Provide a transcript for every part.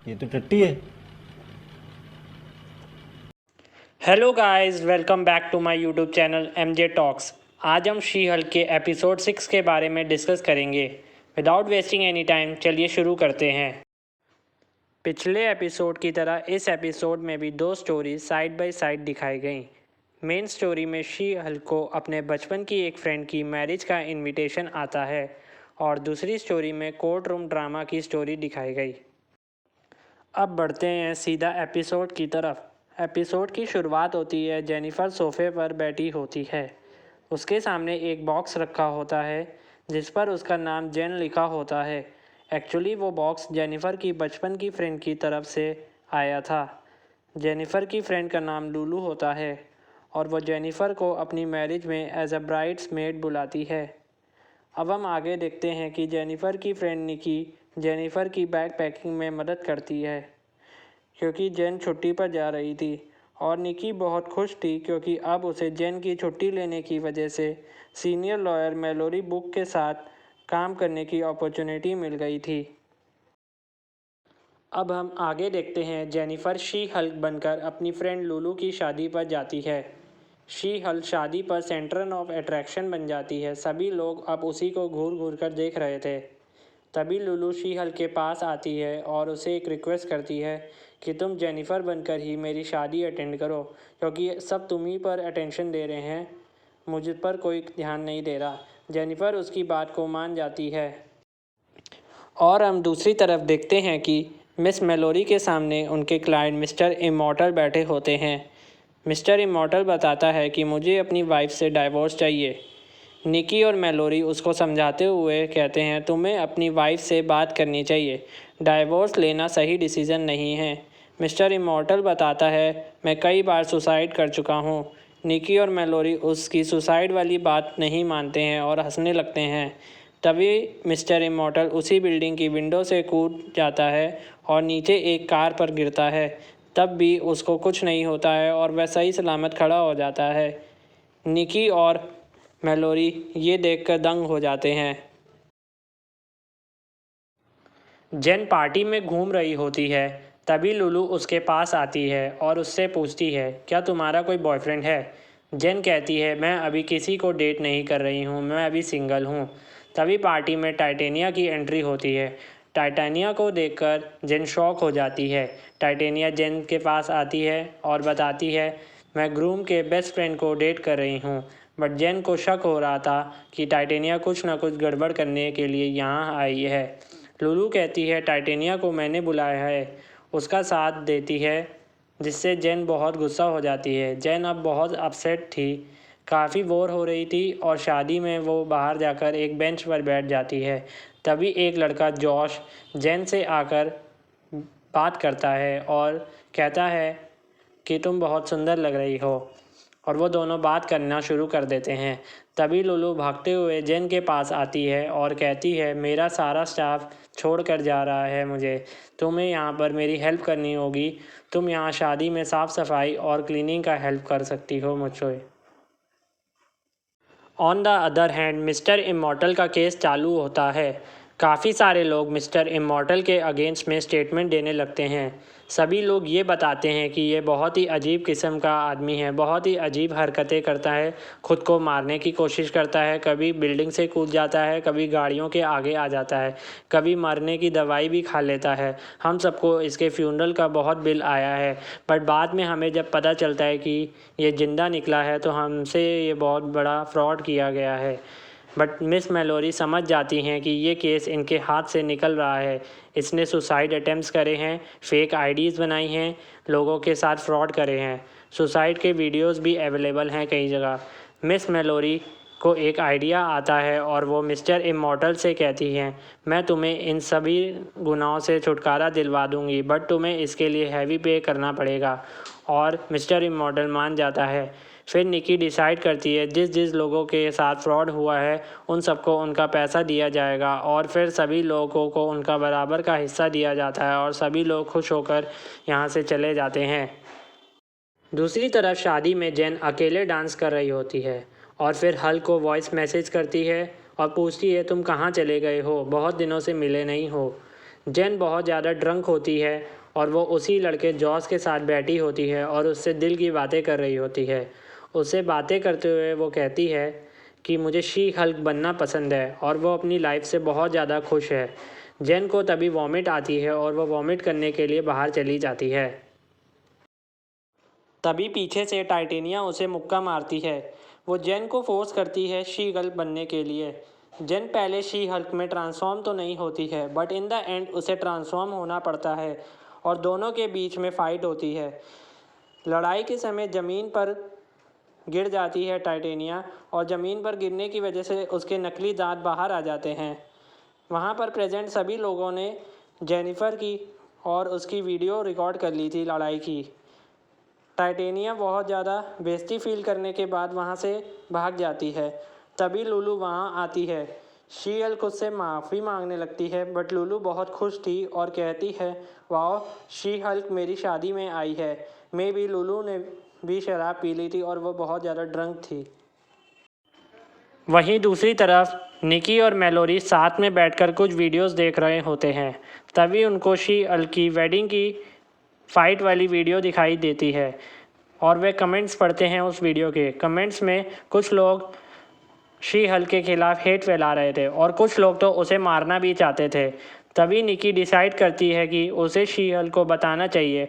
ये तो टट्टी है। Hello guys, welcome back to my YouTube channel MJ talks. आज हम शी हल्क के एपिसोड 6 के बारे में डिस्कस करेंगे। विदाउट वेस्टिंग एनी टाइम चलिए शुरू करते हैं। पिछले एपिसोड की तरह इस एपिसोड में भी दो स्टोरी साइड बाय साइड दिखाई गई। मेन स्टोरी में शी हल्क को अपने बचपन की एक फ्रेंड की मैरिज का इनविटेशन आता है और दूसरी स्टोरी में कोर्ट रूम ड्रामा की स्टोरी दिखाई गई। अब बढ़ते हैं सीधा एपिसोड की तरफ। एपिसोड की शुरुआत होती है जेनिफर सोफे पर बैठी होती है। उसके सामने एक बॉक्स रखा होता है जिस पर उसका नाम जेन लिखा होता है। एक्चुअली वो बॉक्स जेनिफर की बचपन की फ्रेंड की तरफ से आया था। जेनिफर की फ्रेंड का नाम लूलू होता है और वो जेनिफर को अपनी मैरिज में एज अ ब्राइड्स मेड बुलाती है। अब हम आगे देखते हैं कि जेनिफर की फ्रेंड निकी जेनिफर की बैग पैकिंग में मदद करती है क्योंकि जेन छुट्टी पर जा रही थी और निकी बहुत खुश थी क्योंकि अब उसे जेन की छुट्टी लेने की वजह से सीनियर लॉयर मैलोरी बुक के साथ काम करने की अपॉर्चुनिटी मिल गई थी। अब हम आगे देखते हैं जेनिफर शी हल्क बनकर अपनी फ्रेंड लूलू की शादी पर जाती है। शी हल्क शादी पर सेंटर ऑफ अट्रैक्शन बन जाती है। सभी लोग अब उसी को घूर घूर कर देख रहे थे। तभी लूलू शी हल्क के पास आती है और उसे एक रिक्वेस्ट करती है कि तुम जेनिफर बनकर ही मेरी शादी अटेंड करो क्योंकि सब तुम ही पर अटेंशन दे रहे हैं, मुझ पर कोई ध्यान नहीं दे रहा। जेनिफर उसकी बात को मान जाती है और हम दूसरी तरफ देखते हैं कि मिस मेलोरी के सामने उनके क्लाइंट मिस्टर इमॉर्टल बैठे होते हैं। मिस्टर इमॉर्टल बताता है कि मुझे अपनी वाइफ से डाइवोर्स चाहिए। निकी और मेलोरी उसको समझाते हुए कहते हैं तुम्हें अपनी वाइफ से बात करनी चाहिए, डाइवोर्स लेना सही डिसीज़न नहीं है। मिस्टर इमॉर्टल बताता है मैं कई बार सुसाइड कर चुका हूँ। निकी और मेलोरी उसकी सुसाइड वाली बात नहीं मानते हैं और हंसने लगते हैं। तभी मिस्टर इमॉर्टल उसी बिल्डिंग की विंडो से कूद जाता है और नीचे एक कार पर गिरता है। तब भी उसको कुछ नहीं होता है और वह सही सलामत खड़ा हो जाता है। निकी और मेलोरी ये देखकर दंग हो जाते हैं। जेन पार्टी में घूम रही होती है। तभी लुलू उसके पास आती है और उससे पूछती है क्या तुम्हारा कोई बॉयफ्रेंड है। जेन कहती है मैं अभी किसी को डेट नहीं कर रही हूँ, मैं अभी सिंगल हूँ। तभी पार्टी में टाइटेनिया की एंट्री होती है। टाइटेनिया को देखकर जेन शॉक हो जाती है। टाइटेनिया जेन के पास आती है और बताती है मैं ग्रूम के बेस्ट फ्रेंड को डेट कर रही हूँ। बट जेन को शक हो रहा था कि टाइटेनिया कुछ ना कुछ गड़बड़ करने के लिए यहाँ आई है। लुलू कहती है टाइटेनिया को मैंने बुलाया है, उसका साथ देती है, जिससे जेन बहुत गुस्सा हो जाती है। जेन अब बहुत अपसेट थी, काफ़ी बोर हो रही थी और शादी में वो बाहर जाकर एक बेंच पर बैठ जाती है। तभी एक लड़का जॉश जेन से आकर बात करता है और कहता है कि तुम बहुत सुंदर लग रही हो और वो दोनों बात करना शुरू कर देते हैं। तभी लुलू भागते हुए जेन के पास आती है और कहती है मेरा सारा स्टाफ छोड़ कर जा रहा है, मुझे तुम्हें यहाँ पर मेरी हेल्प करनी होगी। तुम यहाँ शादी में साफ़ सफाई और क्लीनिंग का हेल्प कर सकती हो मुझसे। On the other hand mister immortal का केस चालू होता है। काफ़ी सारे लोग मिस्टर इमॉर्टल के अगेंस्ट में स्टेटमेंट देने लगते हैं। सभी लोग ये बताते हैं कि ये बहुत ही अजीब किस्म का आदमी है, बहुत ही अजीब हरकतें करता है, खुद को मारने की कोशिश करता है, कभी बिल्डिंग से कूद जाता है, कभी गाड़ियों के आगे आ जाता है, कभी मरने की दवाई भी खा लेता है। हम सबको इसके फ्यूनरल का बहुत बिल आया है, बट बाद में हमें जब पता चलता है कि ये ज़िंदा निकला है तो हमसे ये बहुत बड़ा फ्रॉड किया गया है। बट मिस मेलोरी समझ जाती हैं कि ये केस इनके हाथ से निकल रहा है। इसने सुसाइड अटेम्प्ट्स करे हैं, फेक आईडीज़ बनाई हैं, लोगों के साथ फ्रॉड करे हैं। सुसाइड के वीडियोस भी अवेलेबल हैं कई जगह। मिस मेलोरी को एक आइडिया आता है और वो मिस्टर इमॉर्टल से कहती हैं मैं तुम्हें इन सभी गुनाहों से छुटकारा दिलवा दूंगी, बट तुम्हें इसके लिए हैवी पे करना पड़ेगा। और मिस्टर इमॉर्टल मान जाता है। फिर निकी डिसाइड करती है जिस जिस लोगों के साथ फ्रॉड हुआ है उन सबको उनका पैसा दिया जाएगा और फिर सभी लोगों को उनका बराबर का हिस्सा दिया जाता है और सभी लोग खुश होकर यहाँ से चले जाते हैं। दूसरी तरफ शादी में जेन अकेले डांस कर रही होती है और फिर हल्क को वॉइस मैसेज करती है और पूछती है तुम कहाँ चले गए हो, बहुत दिनों से मिले नहीं हो। जेन बहुत ज़्यादा ड्रंक होती है और वो उसी लड़के जॉस के साथ बैठी होती है और उससे दिल की बातें कर रही होती है। उससे बातें करते हुए वो कहती है कि मुझे शी हल्क बनना पसंद है और वो अपनी लाइफ से बहुत ज़्यादा खुश है। जेन को तभी वॉमिट आती है और वो वॉमिट करने के लिए बाहर चली जाती है। तभी पीछे से टाइटेनिया उसे मुक्का मारती है। वो जेन को फोर्स करती है शी हल्क बनने के लिए। जेन पहले शी हल्क में ट्रांसफॉर्म तो नहीं होती है, बट इन द एंड उसे ट्रांसफॉर्म होना पड़ता है और दोनों के बीच में फ़ाइट होती है। लड़ाई के समय ज़मीन पर गिर जाती है टाइटेनिया और ज़मीन पर गिरने की वजह से उसके नकली दांत बाहर आ जाते हैं। वहाँ पर प्रेजेंट सभी लोगों ने जेनिफर की और उसकी वीडियो रिकॉर्ड कर ली थी लड़ाई की। टाइटेनिया बहुत ज़्यादा बेइज्जती फील करने के बाद वहाँ से भाग जाती है। तभी लुलू वहाँ आती है। शी हल्क खुद से माफ़ी मांगने लगती है, बट लुलू बहुत खुश थी और कहती है वाह, शी हल्क मेरी शादी में आई है। मे बी लुलू ने भी शराब पी ली थी और वो बहुत ज़्यादा ड्रंक थी। वहीं दूसरी तरफ निकी और मेलोरी साथ में बैठकर कुछ वीडियोस देख रहे होते हैं। तभी उनको शी हल्क की वेडिंग की फ़ाइट वाली वीडियो दिखाई देती है और वे कमेंट्स पढ़ते हैं उस वीडियो के। कमेंट्स में कुछ लोग शी हल्क के खिलाफ हेट फैला रहे थे और कुछ लोग तो उसे मारना भी चाहते थे। तभी निकी डिसाइड करती है कि उसे शी हल्क को बताना चाहिए,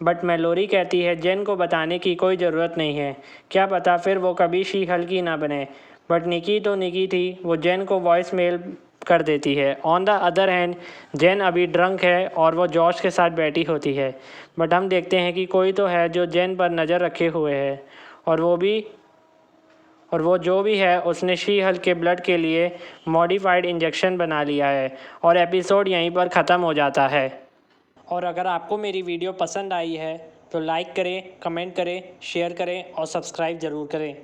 बट मेलोरी कहती है जेन को बताने की कोई ज़रूरत नहीं है, क्या पता फिर वो कभी शी हल्क ही ना बने। बट निकी तो निकी थी, वो जेन को वॉइस मेल कर देती है। ऑन द अदर हैंड जेन अभी ड्रंक है और वो जॉश के साथ बैठी होती है, बट हम देखते हैं कि कोई तो है जो जेन पर नज़र रखे हुए है और वो जो भी है उसने शी हल्क के ब्लड के लिए मॉडिफाइड इंजेक्शन बना लिया है और एपिसोड यहीं पर ख़त्म हो जाता है। और अगर आपको मेरी वीडियो पसंद आई है तो लाइक करें, कमेंट करें, शेयर करें और सब्सक्राइब ज़रूर करें।